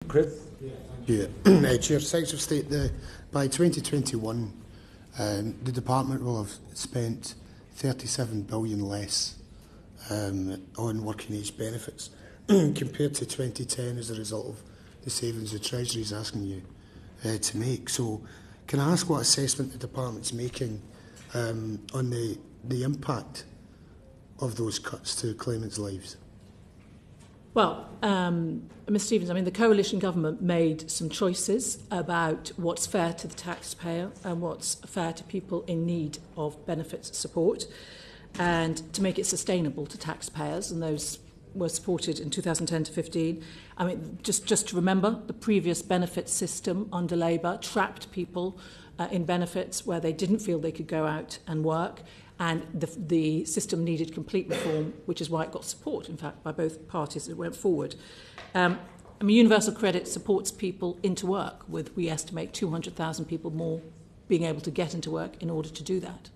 Chris? Yeah. Chair, Secretary of State, by 2021, the Department will have spent $37 billion less on working age benefits compared to 2010 as a result of the savings the Treasury is asking you to make. So can I ask what assessment the Department's making on the impact of those cuts to claimants' lives? Well, Ms Stevens, I mean, the coalition government made some choices about what's fair to the taxpayer and what's fair to people in need of benefits support, and to make it sustainable to taxpayers, and those were supported in 2010 to 15. I mean, just to remember, the previous benefit system under Labour trapped people in benefits where they didn't feel they could go out and work, and the system needed complete reform, which is why it got support, in fact, by both parties that went forward. I mean, universal credit supports people into work, with, we estimate, 200,000 people more being able to get into work in order to do that.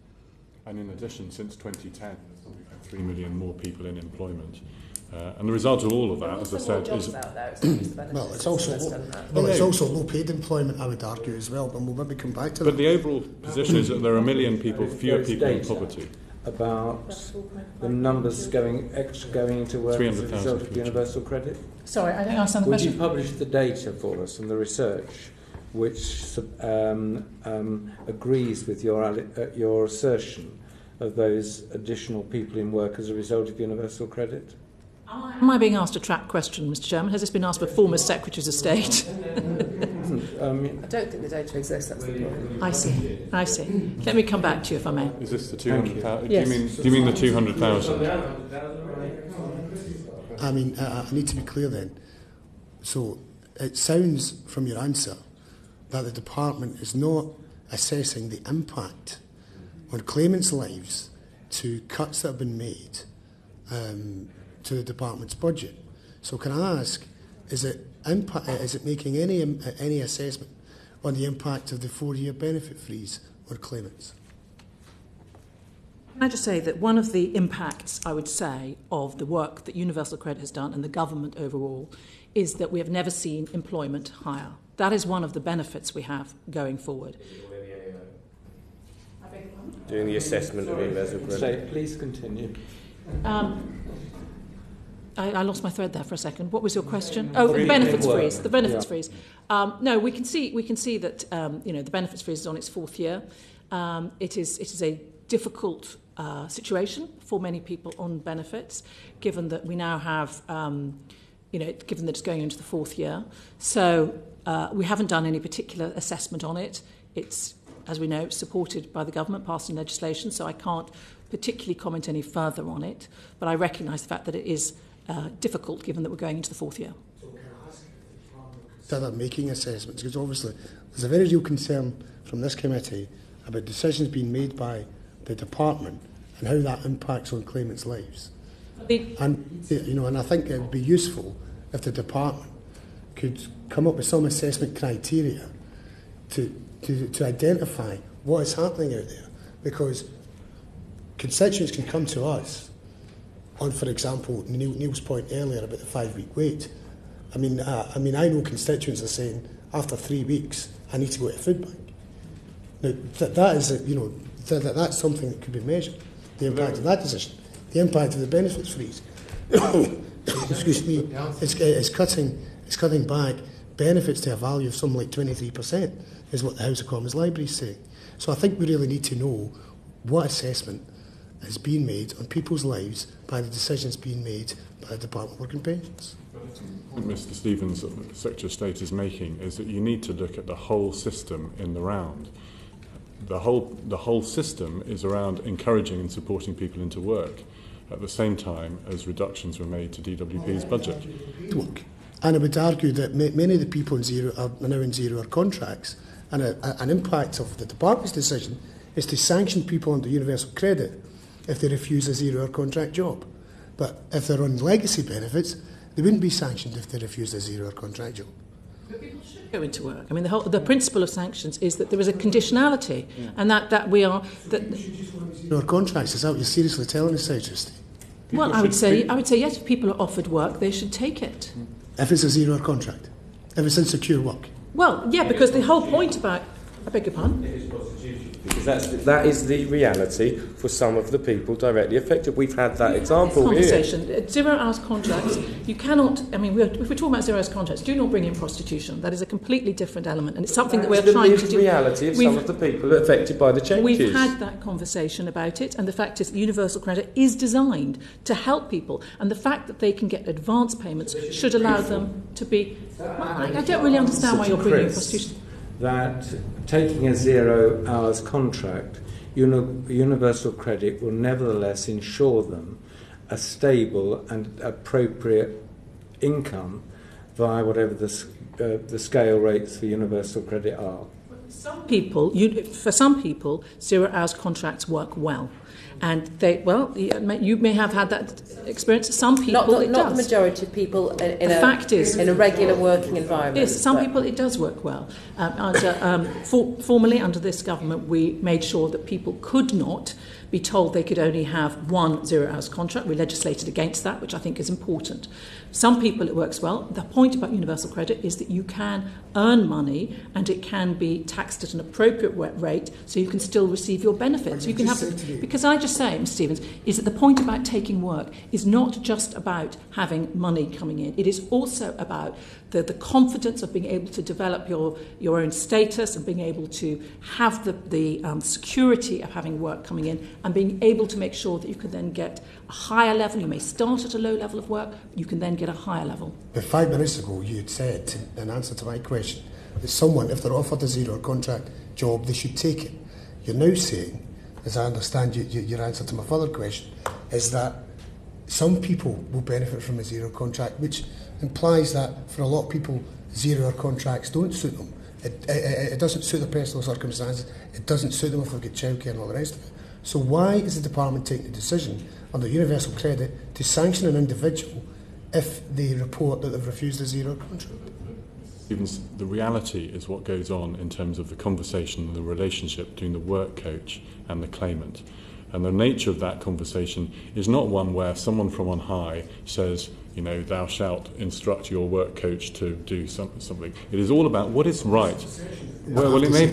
And in addition, since 2010, we've had 3 million more people in employment. And the result of all of that, as I said, is... Well, it's also low-paid employment, I would argue, as well, but we'll maybe come back to that. But the overall position is that there are 1 million people, fewer people in poverty. About the numbers going into work as a result of universal credit? Sorry, I don't understand the question. Would you publish the data for us and the research which agrees with your assertion of those additional people in work as a result of universal credit? Am I being asked a trap question, Mr Chairman? Has this been asked by former Secretaries of State? I don't think the data exists, that's the problem. I see. Let me come back to you, if I may. Is this the 200,000? Yes. Do you mean the 200,000? I mean, I need to be clear then. So it sounds from your answer that the Department is not assessing the impact on claimants' lives to cuts that have been made to the Department's budget. So can I ask, is it making any assessment on the impact of the 4-year benefit freeze on claimants? Can I just say that one of the impacts, I would say, of the work that Universal Credit has done and the government overall is that we have never seen employment higher. That is one of the benefits we have going forward. Doing the assessment of universal credit. Please continue. I lost my thread there for a second. What was your question? Oh, the benefits freeze. The benefits freeze. No, we can see that the benefits freeze is on its 4th year. It is a difficult situation for many people on benefits, given that we now have, given that it's going into the 4th year. So we haven't done any particular assessment on it. It's, as we know, supported by the government, passed in legislation, so I can't particularly comment any further on it. But I recognise the fact that it is difficult, given that we're going into the 4th year. So can I ask if the Department consider making assessments? Because obviously there's a very real concern from this committee about decisions being made by the Department and how that impacts on claimants' lives. And I think it would be useful if the Department could come up with some assessment criteria to identify what is happening out there, because constituents can come to us on, for example, Neil's point earlier about the 5-week wait. I mean, I know constituents are saying after 3 weeks I need to go to a food bank. Now that is, that's something that could be measured. The impact of that decision, the impact of the benefits freeze. Excuse me, it's cutting back benefits to a value of something like 23%, is what the House of Commons Library is saying. So I think we really need to know what assessment is being made on people's lives by the decisions being made by the Department of Work and Pensions. What Mr Stevens, the Secretary of State, is making is that you need to look at the whole system in the round. The whole system is around encouraging and supporting people into work at the same time as reductions were made to DWP's budget. And I would argue that many of the people in zero are now in 0-hour contracts, and an impact of the Department's decision is to sanction people under universal credit if they refuse a 0-hour contract job. But if they're on legacy benefits, they wouldn't be sanctioned if they refused a 0-hour contract job. But people should go into work. I mean, the principle of sanctions is that there is a conditionality, and that we are... that 0-hour contracts, is that what you're seriously telling us, Secretary of State? Well, I would say yes, if people are offered work, they should take it. If it's a 0-hour contract? if it's insecure work? Well, yeah, because the whole point about... I beg your pardon? It is prostitution. Because that is the reality for some of the people directly affected. We've had that example here. Conversation. 0 hours contracts, you cannot... I mean, if we're talking about 0 hours contracts, do not bring in prostitution. That is a completely different element, and it's something that we're trying to do. The reality of some of the people affected by the changes. We've had that conversation about it, and the fact is that universal credit is designed to help people, and the fact that they can get advance payments should allow them to be... Well, I don't really understand why you're bringing in prostitution. That taking a 0 hours contract, universal credit will nevertheless ensure them a stable and appropriate income via whatever the scale rates for universal credit are. For some people, 0 hours contracts work well. And you may have had that experience. Some people, it does. Not the majority of people in a regular working environment. Yes, some people it does work well. Formally, under this government, we made sure that people could not be told they could only have one 0 hours contract. We legislated against that, which I think is important. Some people it works well. The point about universal credit is that you can earn money and it can be taxed at an appropriate rate, so you can still receive your benefits. You can have, because I just say, Mr. Stevens, is that the point about taking work is not just about having money coming in. It is also about the confidence of being able to develop your own status and being able to have the security of having work coming in and being able to make sure that you can then get a higher level. You may start at a low level of work, you can then get a higher level. But 5 minutes ago you had said, in answer to my question, that someone, if they're offered a 0 hour contract job, they should take it. You're now saying, as I understand your answer to my further question, is that some people will benefit from a 0 hour contract, which implies that for a lot of people 0 hour contracts don't suit them. It doesn't suit their personal circumstances, it doesn't suit them if they've got childcare and all the rest of it. So why is the department taking the decision under universal credit to sanction an individual if they report that they've refused a 0 hour contract? Stevens, the reality is what goes on in terms of the conversation and the relationship between the work coach and the claimant. And the nature of that conversation is not one where someone from on high says, thou shalt instruct your work coach to do something. It is all about what is right. Well, it may be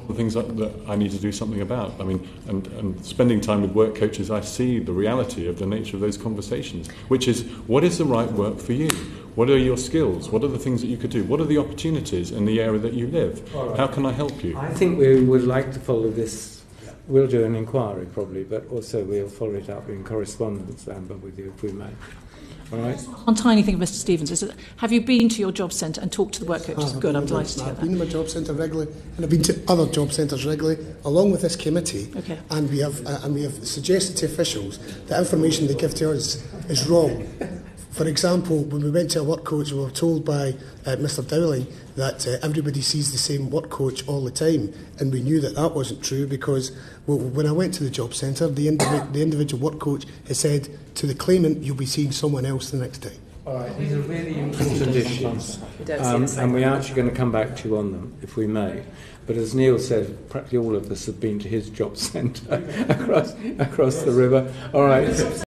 the things that I need to do something about. I mean, and spending time with work coaches, I see the reality of the nature of those conversations, which is, what is the right work for you? What are your skills? What are the things that you could do? What are the opportunities in the area that you live? Right. How can I help you? I think we would like to follow this. We'll do an inquiry probably, but also we'll follow it up in correspondence, Amber, with you if we may. All right. One tiny thing, Mr. Stevens, is that have you been to your job centre and talked to the work coaches? Good, I'm delighted to hear that. I've been to my job centre regularly, and I've been to other job centres regularly, along with this committee. Okay. And we have suggested to officials that information they give to us is wrong. For example, when we went to a work coach, we were told by Mr. Dowling that everybody sees the same work coach all the time, and we knew that wasn't true because when I went to the job centre, the individual work coach had said to the claimant, you'll be seeing someone else the next day. All right, these are really important issues, and we're actually going to come back to you on them, if we may. But as Neil said, practically all of us have been to his job centre across the river. All right.